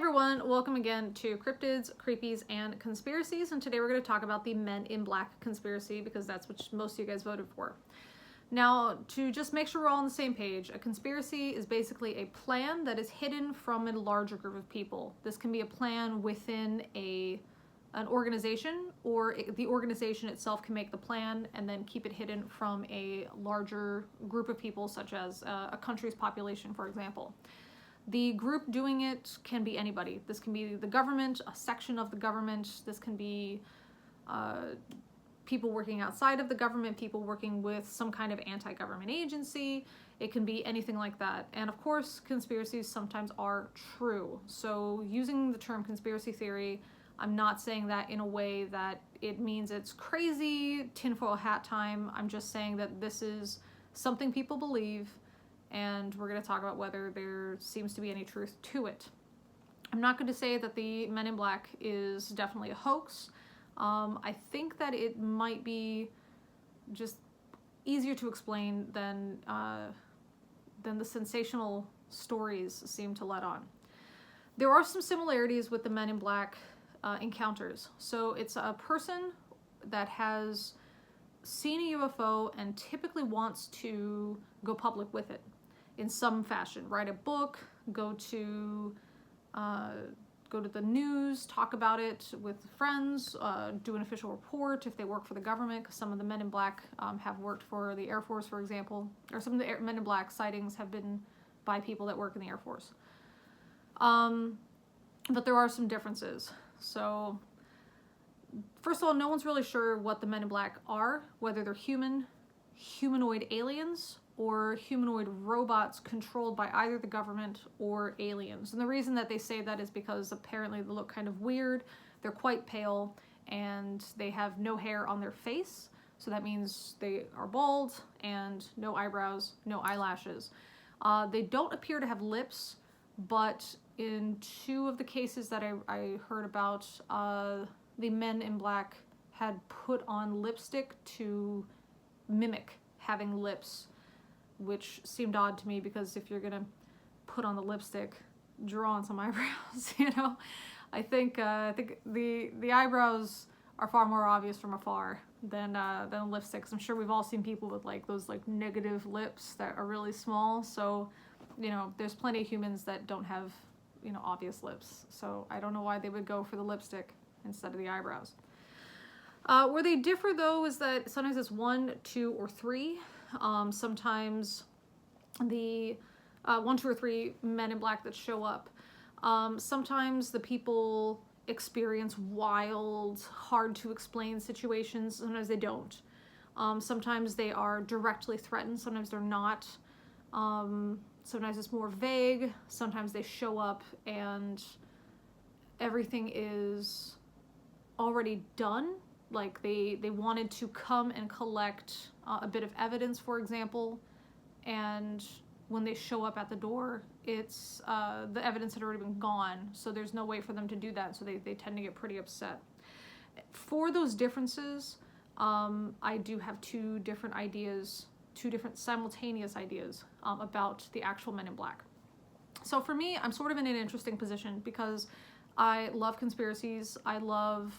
everyone, welcome again to Cryptids, Creepies, and Conspiracies, and today we're going to talk about the Men in Black conspiracy because that's what most of you guys voted for. Now, to just make sure we're all on the same page, a conspiracy is basically a plan that is hidden from a larger group of people. This can be a plan within an organization, or the organization itself can make the plan and then keep it hidden from a larger group of people, such as a country's population, for example. The group doing it can be anybody. This can be the government, a section of the government. This can be people working outside of the government, people working with some kind of anti-government agency. It can be anything like that. And of course, conspiracies sometimes are true. So using the term conspiracy theory, I'm not saying that in a way that it means it's crazy, tinfoil hat time. I'm just saying that this is something people believe, and we're going to talk about whether there seems to be any truth to it. I'm not going to say that the Men in Black is definitely a hoax. I think that it might be just easier to explain than the sensational stories seem to let on. There are some similarities with the Men in Black encounters. So it's a person that has seen a UFO and typically wants to go public with it in some fashion. Write a book, go to the news, talk about it with friends, do an official report if they work for the government, because some of the Men in Black have worked for the Air Force, for example, or some of the Men in Black sightings have been by people that work in the Air Force. But there are some differences. So, first of all, no one's really sure what the Men in Black are, whether they're humanoid aliens, or humanoid robots controlled by either the government or aliens. And the reason that they say that is because apparently they look kind of weird, they're quite pale, and they have no hair on their face. So that means they are bald, and no eyebrows, no eyelashes. They don't appear to have lips, but in two of the cases that I heard about, the Men in Black had put on lipstick to mimic having lips, which seemed odd to me because if you're gonna put on the lipstick, draw on some eyebrows, you know? I think the eyebrows are far more obvious from afar than lipsticks. I'm sure we've all seen people with like those like negative lips that are really small. So, you know, there's plenty of humans that don't have, you know, obvious lips. So I don't know why they would go for the lipstick instead of the eyebrows. Where they differ though is that sometimes it's 1, 2, or 3. Sometimes the 1, 2, or 3 Men in Black that show up. Sometimes the people experience wild, hard to explain situations. Sometimes they don't. Sometimes they are directly threatened. Sometimes they're not. Sometimes it's more vague. Sometimes they show up and everything is already done. Like they wanted to come and collect a bit of evidence, for example, and when they show up at the door, it's the evidence had already been gone, so there's no way for them to do that, so they tend to get pretty upset. For those differences, I do have two different simultaneous ideas about the actual Men in Black. So for me, I'm sort of in an interesting position because I love conspiracies. I love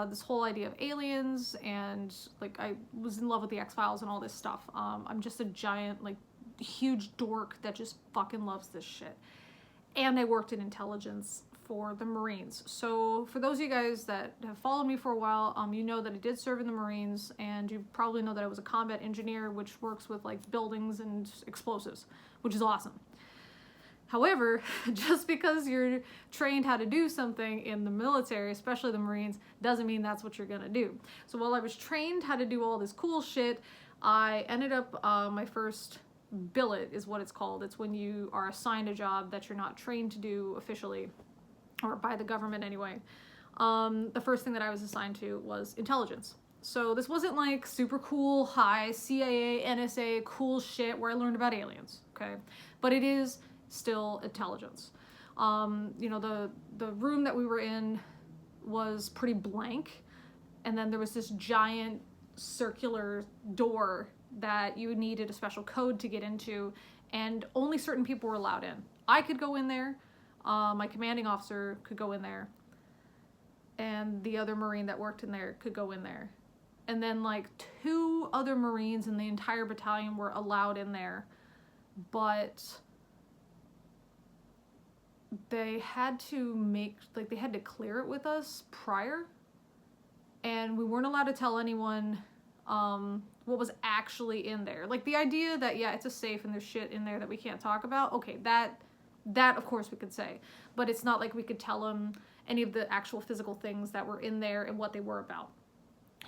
this whole idea of aliens, and like I was in love with the X-Files and all this stuff. I'm just a giant, like, huge dork that just fucking loves this shit. And I worked in intelligence for the Marines. So for those of you guys that have followed me for a while, you know that I did serve in the Marines, and you probably know that I was a combat engineer, which works with like buildings and explosives, which is awesome. However, just because you're trained how to do something in the military, especially the Marines, doesn't mean that's what you're gonna do. So while I was trained how to do all this cool shit, I ended up, my first billet is what it's called. It's when you are assigned a job that you're not trained to do officially, or by the government anyway. The first thing that I was assigned to was intelligence. So this wasn't like super cool, high CIA, NSA, cool shit where I learned about aliens, okay? But it is still intelligence. You know, the room that we were in was pretty blank, and then there was this giant circular door that you needed a special code to get into, and only certain people were allowed in. I could go in there, My commanding officer could go in there, and the other Marine that worked in there could go in there. And then like 2 other Marines in the entire battalion were allowed in there, but they had to they had to clear it with us prior, and we weren't allowed to tell anyone what was actually in there. Like the idea that, yeah, it's a safe and there's shit in there that we can't talk about, okay, that of course we could say, but it's not like we could tell them any of the actual physical things that were in there and what they were about.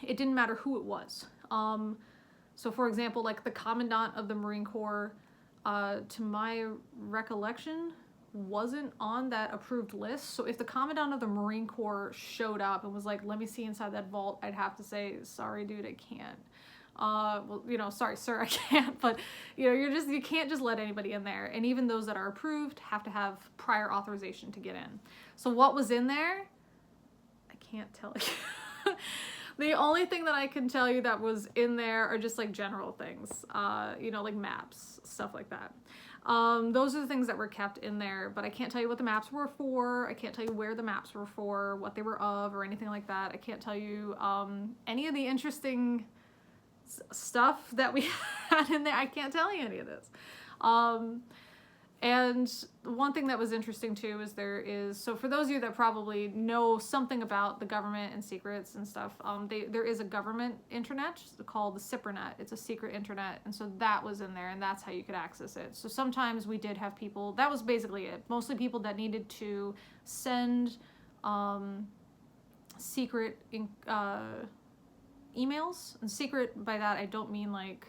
It didn't matter who it was. So for example, like the Commandant of the Marine Corps, to my recollection, wasn't on that approved list. So if the Commandant of the Marine Corps showed up and was like, let me see inside that vault, I'd have to say, sorry dude, I can't. Well, you know, sorry sir, I can't. But you know, you can't just let anybody in there. And even those that are approved have to have prior authorization to get in. So what was in there, I can't tell you. The only thing that I can tell you that was in there are just like general things, you know, like maps, stuff like that. Those are the things that were kept in there, but I can't tell you what the maps were for. I can't tell you where the maps were for, what they were of, or anything like that. I can't tell you any of the interesting stuff that we had in there. I can't tell you any of this. And one thing that was interesting too is so for those of you that probably know something about the government and secrets and stuff, there is a government intranet called the CIPRAnet. It's a secret intranet, and so that was in there, and that's how you could access it. So sometimes we did have people, that was basically it, mostly people that needed to send secret emails. And secret, by that I don't mean like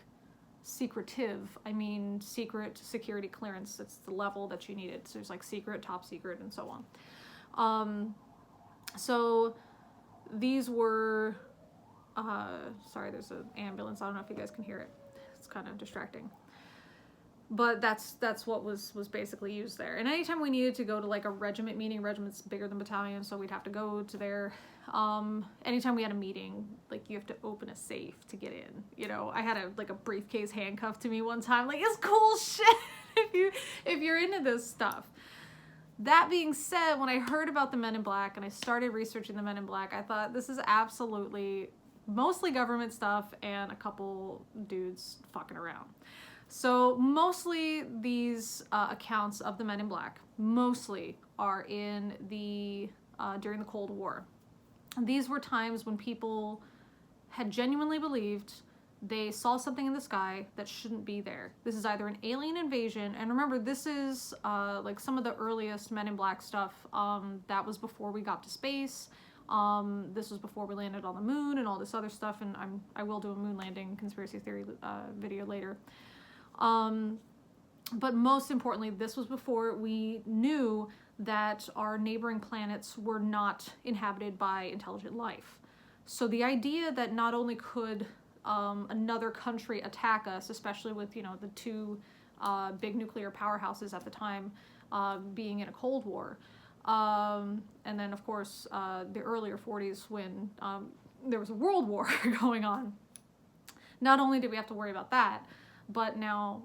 secretive, I mean secret security clearance. It's the level that you needed. So there's like secret, top secret, and so on. So these were sorry, there's an ambulance. I don't know if you guys can hear it. It's kind of distracting. But that's what was basically used there. And anytime we needed to go to like a regiment meeting, regiment's bigger than battalion, so we'd have to go to their, anytime we had a meeting, like you have to open a safe to get in. You know, I had a briefcase handcuffed to me one time. Like, it's cool shit if you're into this stuff. That being said, when I heard about the Men in Black and I started researching the Men in Black, I thought this is absolutely mostly government stuff and a couple dudes fucking around. So mostly these accounts of the Men in Black mostly are in the during the Cold War. These were times when people had genuinely believed they saw something in the sky that shouldn't be there. This is either an alien invasion, and remember, this is like some of the earliest Men in Black stuff. That was before we got to space. This was before we landed on the moon and all this other stuff, and I will do a moon landing conspiracy theory video later. But most importantly, this was before we knew that our neighboring planets were not inhabited by intelligent life. So the idea that not only could another country attack us, especially with, you know, the 2 big nuclear powerhouses at the time being in a Cold War, and then of course the earlier 40s when there was a world war going on. Not only did we have to worry about that, but now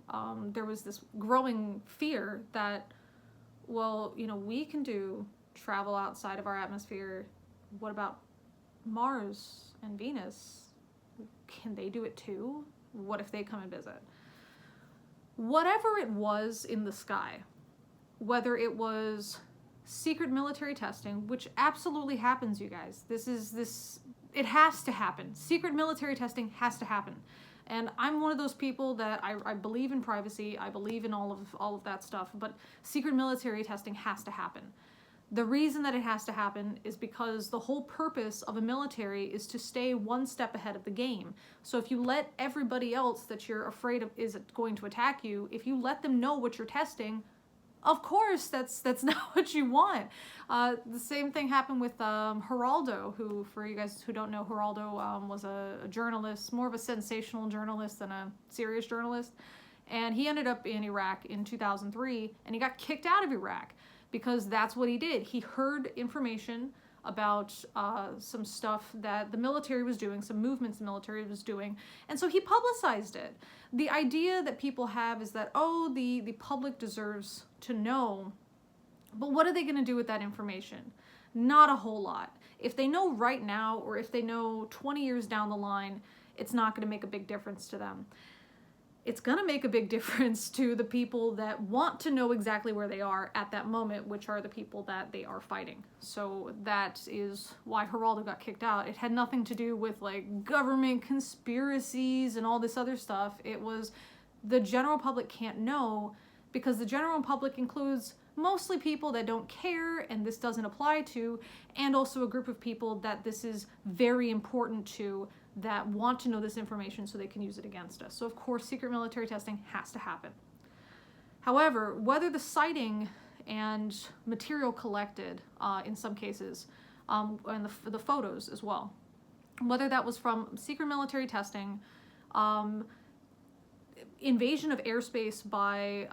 there was this growing fear that, well, you know, we can travel outside of our atmosphere. What about Mars and Venus? Can they do it too? What if they come and visit? Whatever it was in the sky, whether it was secret military testing, which absolutely happens, you guys. It has to happen. Secret military testing has to happen. And I'm one of those people that I believe in privacy. I believe in all of that stuff, but secret military testing has to happen. The reason that it has to happen is because the whole purpose of a military is to stay one step ahead of the game. So if you let everybody else that you're afraid of is going to attack you, if you let them know what you're testing, of course that's not what you want. The same thing happened with Geraldo, who, for you guys who don't know, Geraldo was a journalist, more of a sensational journalist than a serious journalist. And he ended up in Iraq in 2003, and he got kicked out of Iraq because that's what he did. He heard information about some stuff that the military was doing, some movements the military was doing, and so he publicized it. The idea that people have is that, oh, the public deserves to know But what are they going to do with that information? Not a whole lot. If they know right now, or if they know 20 years down the line, it's not going to make a big difference to them. It's going to make a big difference to the people that want to know exactly where they are at that moment, which are the people that they are fighting. So that is why Geraldo got kicked out. It had nothing to do with like government conspiracies and all this other stuff. It was the general public can't know, because the general public includes mostly people that don't care and this doesn't apply to, and also a group of people that this is very important to, that want to know this information so they can use it against us. So of course secret military testing has to happen. However, whether the sighting and material collected in some cases, and the photos as well, whether that was from secret military testing, invasion of airspace by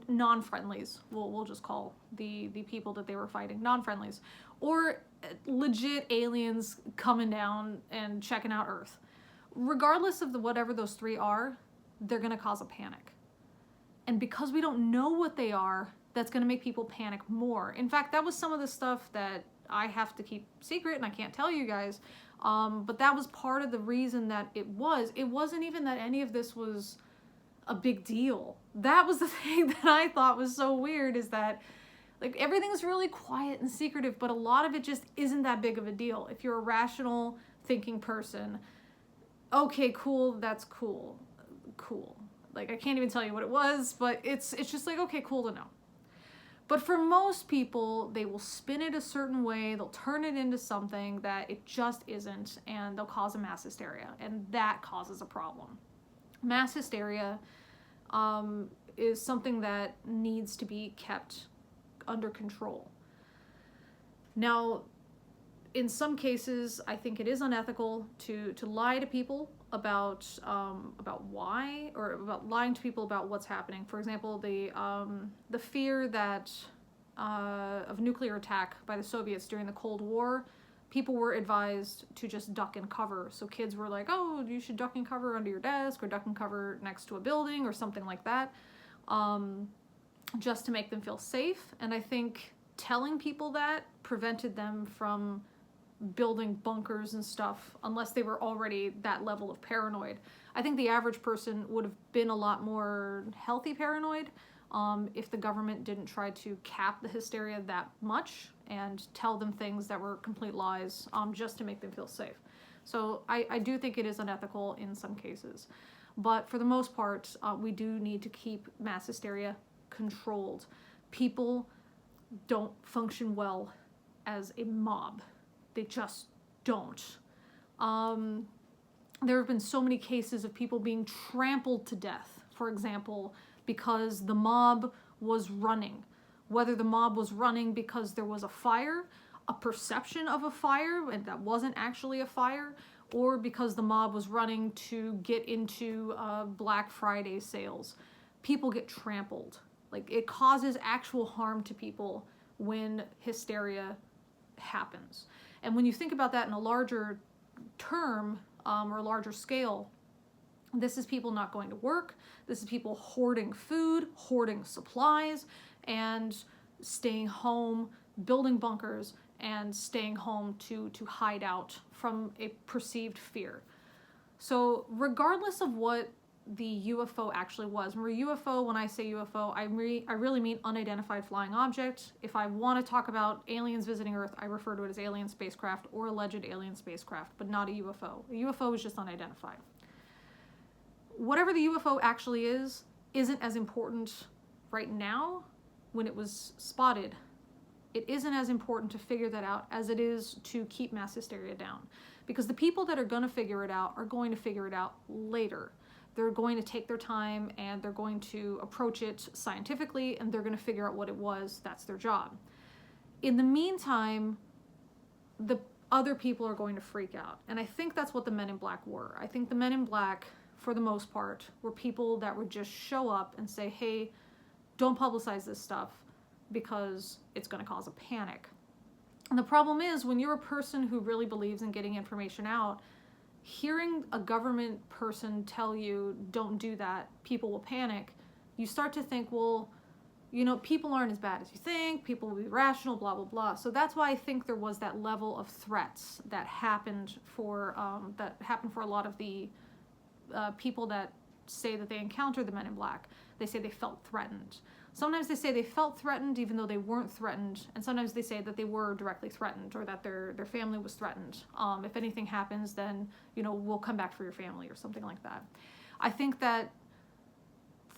non-friendlies, we'll just call the people that they were fighting non-friendlies, or legit aliens coming down and checking out Earth. Regardless of whatever those three are, they're going to cause a panic. And because we don't know what they are, that's going to make people panic more. In fact, that was some of the stuff that I have to keep secret and I can't tell you guys. But that was part of the reason that it wasn't even that any of this was a big deal. That was the thing that I thought was so weird, is that like everything's really quiet and secretive, but a lot of it just isn't that big of a deal. If you're a rational thinking person, okay, cool, that's cool. Like I can't even tell you what it was, but it's just like, okay, cool to know. But for most people, they will spin it a certain way, they'll turn it into something that it just isn't, and they'll cause a mass hysteria, and that causes a problem. Mass hysteria is something that needs to be kept under control. Now, in some cases, I think it is unethical to lie to people about why, or about lying to people about what's happening. For example, the fear that of nuclear attack by the Soviets during the Cold War, people were advised to just duck and cover. So kids were like, oh, you should duck and cover under your desk, or duck and cover next to a building, or something like that, just to make them feel safe. And I think telling people that prevented them from building bunkers and stuff, unless they were already that level of paranoid. I think the average person would have been a lot more healthy paranoid if the government didn't try to cap the hysteria that much and tell them things that were complete lies, just to make them feel safe. So I do think it is unethical in some cases. But for the most part, we do need to keep mass hysteria controlled. People don't function well as a mob. They just don't. There have been so many cases of people being trampled to death, for example, because the mob was running. Whether the mob was running because there was a fire, a perception of a fire, and that wasn't actually a fire, or because the mob was running to get into Black Friday sales. People get trampled. Like, it causes actual harm to people when hysteria happens. And when you think about that in a larger term, or a larger scale, this is people not going to work, this is people hoarding food, hoarding supplies, and staying home, building bunkers, and staying home to hide out from a perceived fear. So regardless of what the UFO actually was, remember UFO, when I say UFO, I really mean unidentified flying object. If I want to talk about aliens visiting Earth, I refer to it as alien spacecraft or alleged alien spacecraft, but not a UFO. A UFO is just unidentified. Whatever the UFO actually is, isn't as important right now when it was spotted. It isn't as important to figure that out as it is to keep mass hysteria down. Because the people that are going to figure it out are going to figure it out later. They're going to take their time and they're going to approach it scientifically, and they're going to figure out what it was. That's their job. In the meantime, the other people are going to freak out. And I think that's what the Men in Black were. I think the Men in Black, for the most part, were people that would just show up and say, hey, don't publicize this stuff because it's going to cause a panic. And the problem is, when you're a person who really believes in getting information out, hearing a government person tell you, don't do that, people will panic, you start to think, well, people aren't as bad as you think, people will be rational, blah, blah, blah. So that's why I think there was that level of threats that happened for a lot of the people that say that they encountered the Men in Black. They say they felt threatened. Sometimes they say they felt threatened even though they weren't threatened, and sometimes they say that they were directly threatened or that their family was threatened. If anything happens, then, we'll come back for your family or something like that. I think that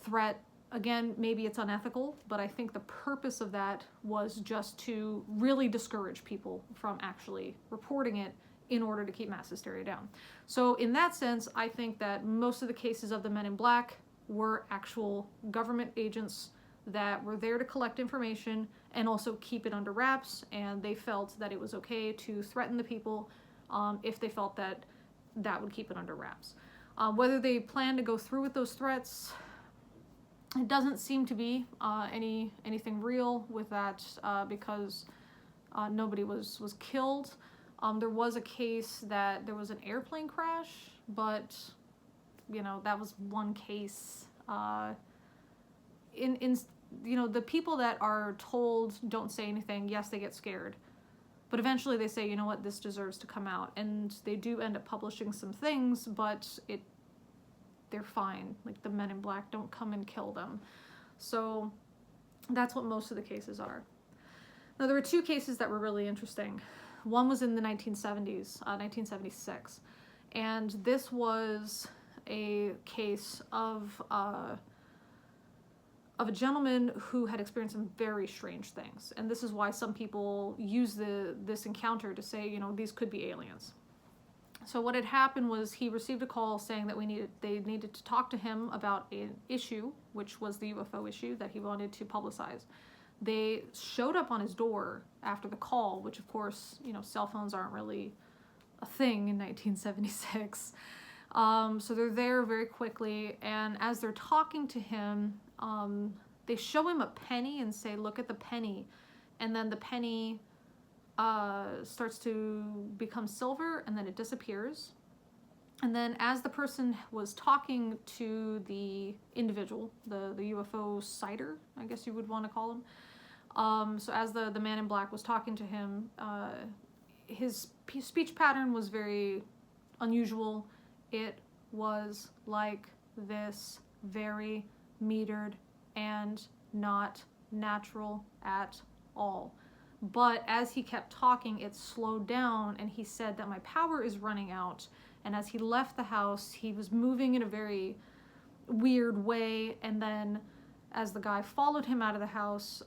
threat, again, maybe it's unethical, but I think the purpose of that was just to really discourage people from actually reporting it in order to keep mass hysteria down. So in that sense, I think that most of the cases of the Men in Black were actual government agents that were there to collect information and also keep it under wraps, and they felt that it was okay to threaten the people if they felt that that would keep it under wraps. Whether they plan to go through with those threats, it doesn't seem to be anything real with that because nobody was killed. There was a case that there was an airplane crash, but that was one case. The people that are told don't say anything, yes, they get scared, but eventually they say, you know what, this deserves to come out, and they do end up publishing some things, but they're fine. Like, the Men in Black don't come and kill them. So that's what most of the cases are. Now, there were two cases that were really interesting. One was in the 1970s, 1976, and this was a case of a gentleman who had experienced some very strange things. And this is why some people use this encounter to say, these could be aliens. So what had happened was he received a call saying that they needed to talk to him about an issue, which was the UFO issue that he wanted to publicize. They showed up on his door after the call, which of course, cell phones aren't really a thing in 1976. So they're there very quickly, and as they're talking to him, they show him a penny and say, look at the penny, and then the penny starts to become silver, and then it disappears. And then as the person was talking to the individual, the UFO sighter, I guess you would want to call him, so as the Man in Black was talking to him, his speech pattern was very unusual. It was like this, very metered and not natural at all. But as he kept talking, it slowed down, and he said that my power is running out. And as he left the house, he was moving in a very weird way. And then as the guy followed him out of the house,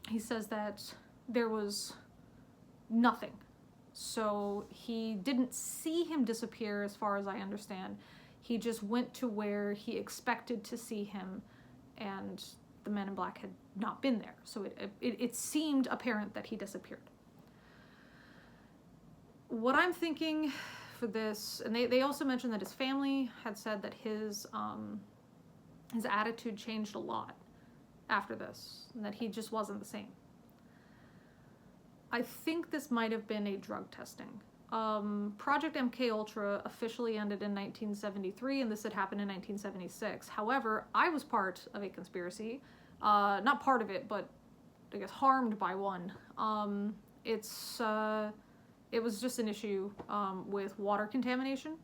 he says that there was nothing. So he didn't see him disappear, as far as I understand. He just went to where he expected to see him, and the Men in Black had not been there. So it seemed apparent that he disappeared. What I'm thinking for this, and they also mentioned that his family had said that his attitude changed a lot after this, and that he just wasn't the same. I think this might have been a drug testing. Project MKUltra officially ended in 1973, and this had happened in 1976. However, I was part of a conspiracy. Not part of it, but I guess harmed by one. It was just an issue with water contamination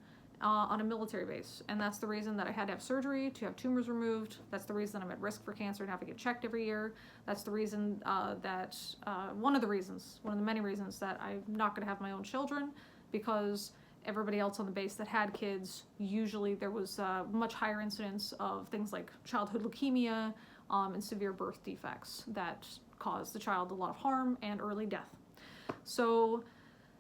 on a military base, and that's the reason that I had to have surgery to have tumors removed. That's the reason I'm at risk for cancer and have to get checked every year. That's the reason one of the many reasons that I'm not going to have my own children, because everybody else on the base that had kids, usually there was much higher incidence of things like childhood leukemia and severe birth defects that caused the child a lot of harm and early death. So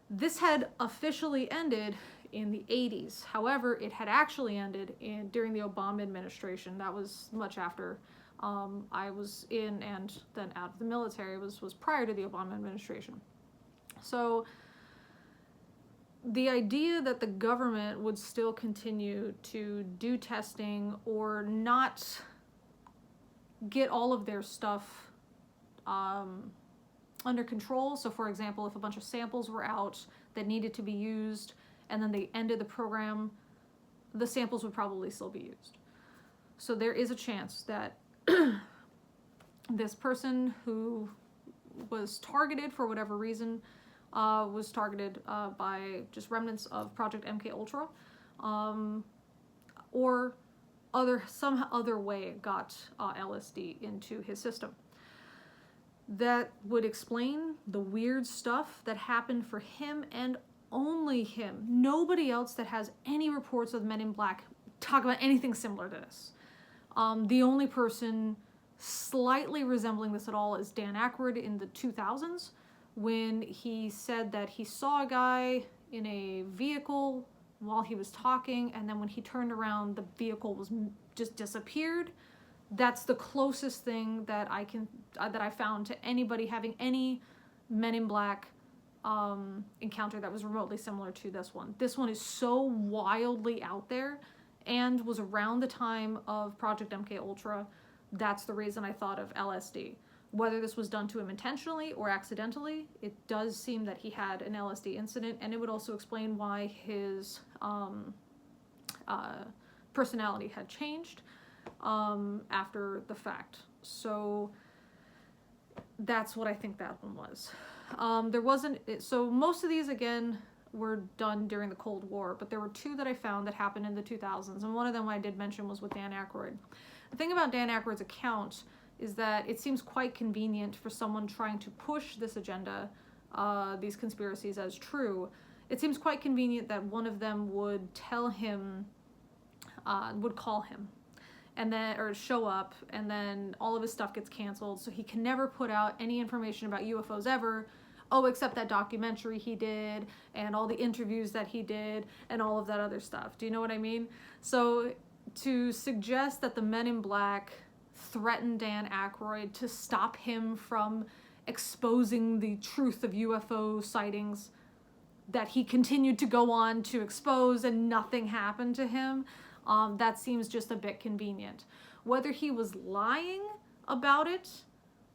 this had officially ended in the 80s. However, it had actually ended during the Obama administration. That was much after I was in and then out of the military. It was prior to the Obama administration. So the idea that the government would still continue to do testing or not get all of their stuff under control. So for example, if a bunch of samples were out that needed to be used, and then they ended the program, the samples would probably still be used. So there is a chance that this person who was targeted for whatever reason, was targeted by just remnants of Project MK Ultra, or some other way got LSD into his system. That would explain the weird stuff that happened for him and only him. Nobody else that has any reports of Men in Black talk about anything similar to this. The only person slightly resembling this at all is Dan Aykroyd in the 2000s, when he said that he saw a guy in a vehicle while he was talking, and then when he turned around, the vehicle was just disappeared. That's the closest thing that I found to anybody having any Men in Black encounter that was remotely similar to this one. This one is so wildly out there and was around the time of Project MK Ultra. That's the reason I thought of LSD. Whether this was done to him intentionally or accidentally, it does seem that he had an LSD incident, and it would also explain why his personality had changed after the fact. So that's what I think that one was. So most of these, again, were done during the Cold War, but there were two that I found that happened in the 2000s, and one of them I did mention was with Dan Aykroyd. The thing about Dan Aykroyd's account is that it seems quite convenient for someone trying to push this agenda, these conspiracies, as true. It seems quite convenient that one of them would tell him, would call him, and then, or show up, and then all of his stuff gets canceled, so he can never put out any information about UFOs ever. Oh, except that documentary he did, and all the interviews that he did, and all of that other stuff. Do you know what I mean? So to suggest that the Men in Black threatened Dan Aykroyd to stop him from exposing the truth of UFO sightings that he continued to go on to expose and nothing happened to him, that seems just a bit convenient. Whether he was lying about it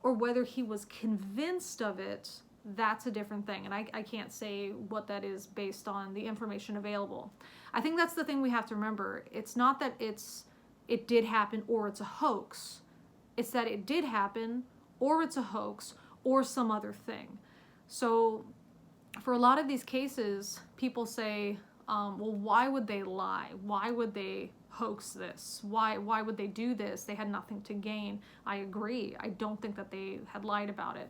or whether he was convinced of it, that's a different thing, and I can't say what that is based on the information available. I think that's the thing we have to remember. It's not that it did happen or it's a hoax. It's that it did happen or it's a hoax or some other thing. So for a lot of these cases, people say, well, why would they lie? Why would they hoax this? Why would they do this? They had nothing to gain. I agree. I don't think that they had lied about it.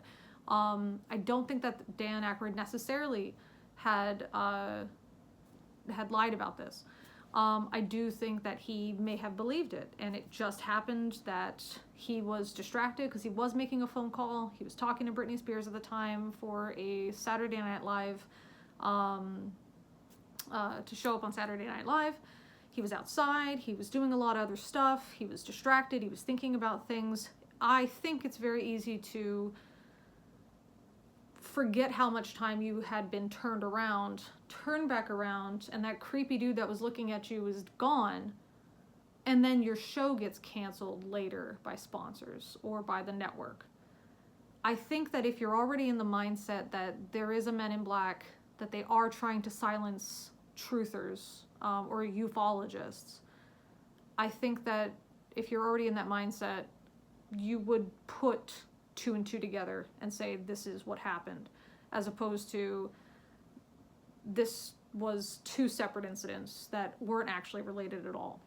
I don't think that Dan Aykroyd necessarily had lied about this. I do think that he may have believed it, and it just happened that he was distracted because he was making a phone call. He was talking to Britney Spears at the time for a Saturday Night Live, to show up on Saturday Night Live. He was outside. He was doing a lot of other stuff. He was distracted. He was thinking about things. I think it's very easy to forget how much time you had been turned around, turn back around, and that creepy dude that was looking at you is gone, and then your show gets canceled later by sponsors or by the network. I think that if you're already in the mindset that there is a Men in Black, that they are trying to silence truthers or ufologists, I think that if you're already in that mindset, you would put two and two together and say this is what happened, as opposed to this was two separate incidents that weren't actually related at all.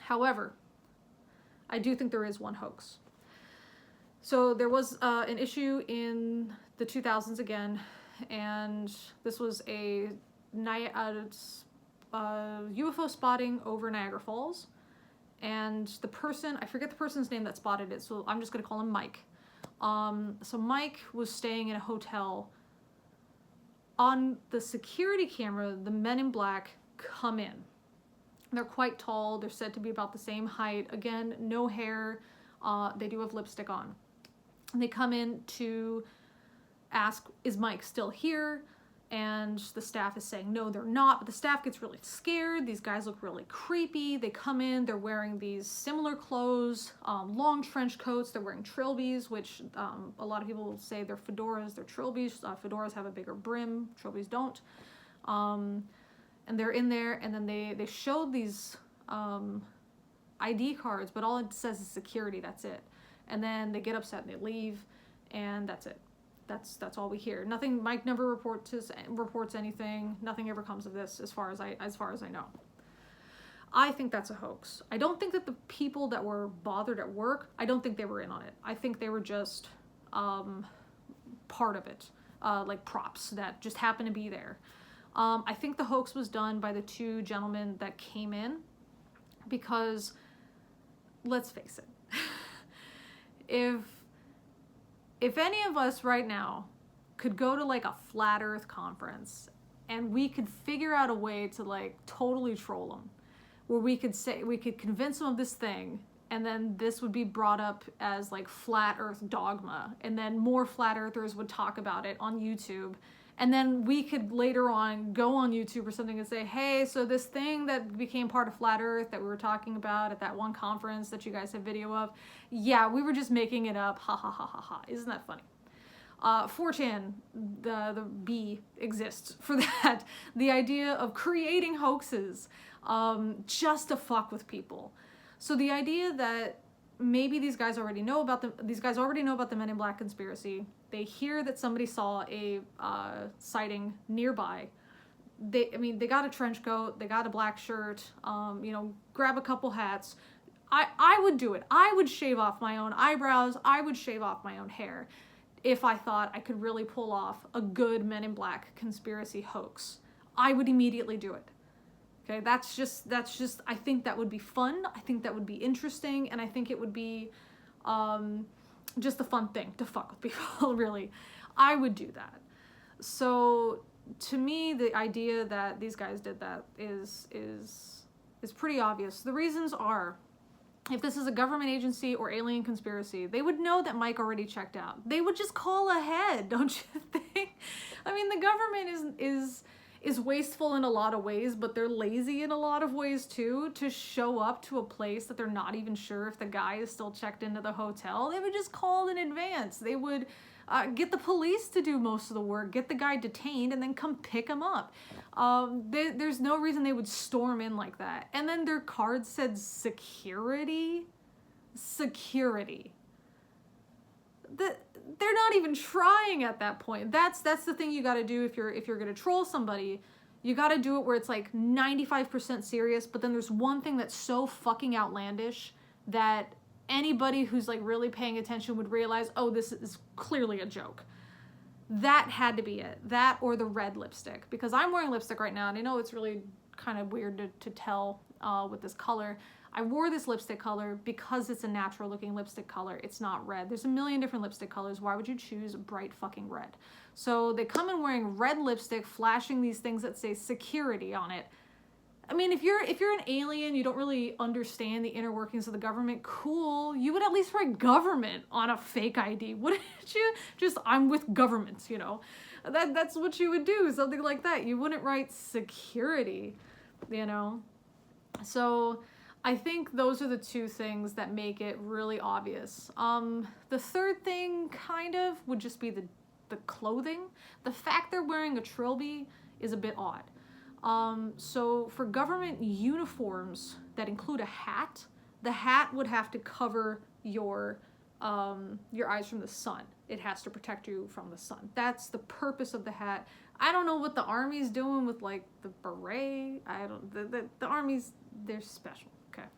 However, I do think there is one hoax. So there was an issue in the 2000s again, and this was a UFO spotting over Niagara Falls, and the person, I forget the person's name that spotted it, so I'm just going to call him Mike. So Mike was staying in a hotel. On the security camera, the Men in Black come in. They're quite tall. They're said to be about the same height. Again, no hair. They do have lipstick on. And they come in to ask, is Mike still here? And the staff is saying, no, they're not. But the staff gets really scared. These guys look really creepy. They come in, they're wearing these similar clothes, long trench coats. They're wearing trilbies, which a lot of people will say they're fedoras. They're trilbies. Fedoras have a bigger brim. Trilbies don't. And they're in there, and then they showed these ID cards, but all it says is security. That's it. and then they get upset and they leave, and that's it. That's all we hear. Nothing. Mike never reports anything. Nothing ever comes of this, as far as I know. I think that's a hoax. I don't think that the people that were bothered at work, I don't think they were in on it. I think they were just part of it, like props that just happened to be there. I think the hoax was done by the two gentlemen that came in, because let's face it, if any of us right now could go to like a flat earth conference and we could figure out a way to like totally troll them, where we could convince them of this thing, and then this would be brought up as like flat earth dogma, and then more flat earthers would talk about it on YouTube, and then we could later on go on YouTube or something and say, hey, so this thing that became part of flat earth that we were talking about at that one conference that you guys have video of, yeah, we were just making it up, ha ha ha ha ha. Isn't that funny? 4chan, the B exists for that. The idea of creating hoaxes just to fuck with people. So the idea that maybe these guys already know about the Men in Black conspiracy. They hear that somebody saw a sighting nearby. They got a trench coat, they got a black shirt, grab a couple hats. I would do it. I would shave off my own eyebrows. I would shave off my own hair if I thought I could really pull off a good Men in Black conspiracy hoax. I would immediately do it. Okay, that's just, I think that would be fun. I think that would be interesting. And I think it would be just a fun thing to fuck with people, really. I would do that. So to me, the idea that these guys did that is pretty obvious. The reasons are, if this is a government agency or alien conspiracy, they would know that Mike already checked out. They would just call ahead, don't you think? I mean, the government is wasteful in a lot of ways, but they're lazy in a lot of ways too, to show up to a place that they're not even sure if the guy is still checked into the hotel. They would just call in advance. They would get the police to do most of the work, get the guy detained, and then come pick him up. There's no reason they would storm in like that. And then their card said security. Security. They're not even trying at that point. That's the thing you got to do if you're going to troll somebody. You got to do it where it's like 95% serious, but then there's one thing that's so fucking outlandish that anybody who's like really paying attention would realize, oh, this is clearly a joke. That had to be it. That or the red lipstick, because I'm wearing lipstick right now, and I know it's really kind of weird to tell with this color. I wore this lipstick color because it's a natural looking lipstick color. It's not red. There's a million different lipstick colors. Why would you choose bright fucking red? So they come in wearing red lipstick, flashing these things that say security on it. I mean, if you're an alien, you don't really understand the inner workings of the government, cool. You would at least write government on a fake ID. Wouldn't you? Just, I'm with government, you know. That's what you would do, something like that. You wouldn't write security, you know. So I think those are the two things that make it really obvious. The third thing kind of would just be the clothing. The fact they're wearing a trilby is a bit odd. So for government uniforms that include a hat, the hat would have to cover your eyes from the sun. It has to protect you from the sun. That's the purpose of the hat. I don't know what the Army's doing with like the beret. The Army's, they're special. Okay.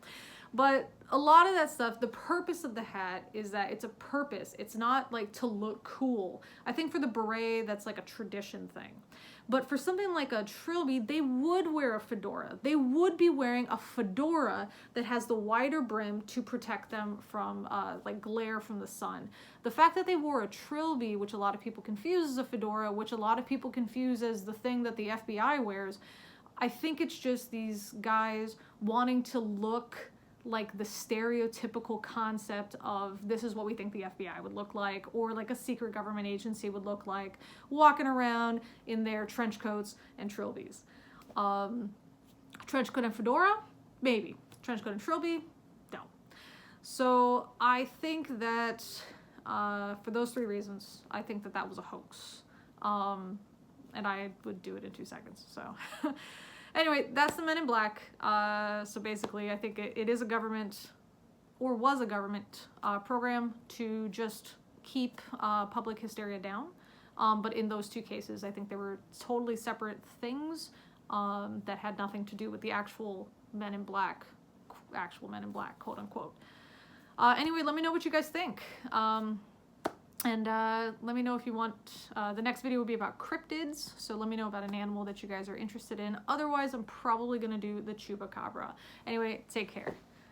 But a lot of that stuff, the purpose of the hat is that it's a purpose. It's not like to look cool. I think for the beret, that's like a tradition thing. But for something like a trilby, they would wear a fedora. They would be wearing a fedora that has the wider brim to protect them from like glare from the sun. The fact that they wore a trilby, which a lot of people confuse as a fedora, which a lot of people confuse as the thing that the FBI wears, I think it's just these guys wanting to look like the stereotypical concept of this is what we think the FBI would look like, or like a secret government agency would look like, walking around in their trench coats and trilbies. Trench coat and fedora? Maybe. Trench coat and trilby? No. So I think that for those three reasons, I think that that was a hoax. And I would do it in 2 seconds, so... Anyway, that's the Men in Black. So basically, I think it is a government or was a government program to just keep public hysteria down. But in those two cases, I think they were totally separate things that had nothing to do with the actual men in black, quote unquote. Anyway, let me know what you guys think. And let me know if you want, the next video will be about cryptids, so let me know about an animal that you guys are interested in. Otherwise, I'm probably going to do the chupacabra. Anyway, take care.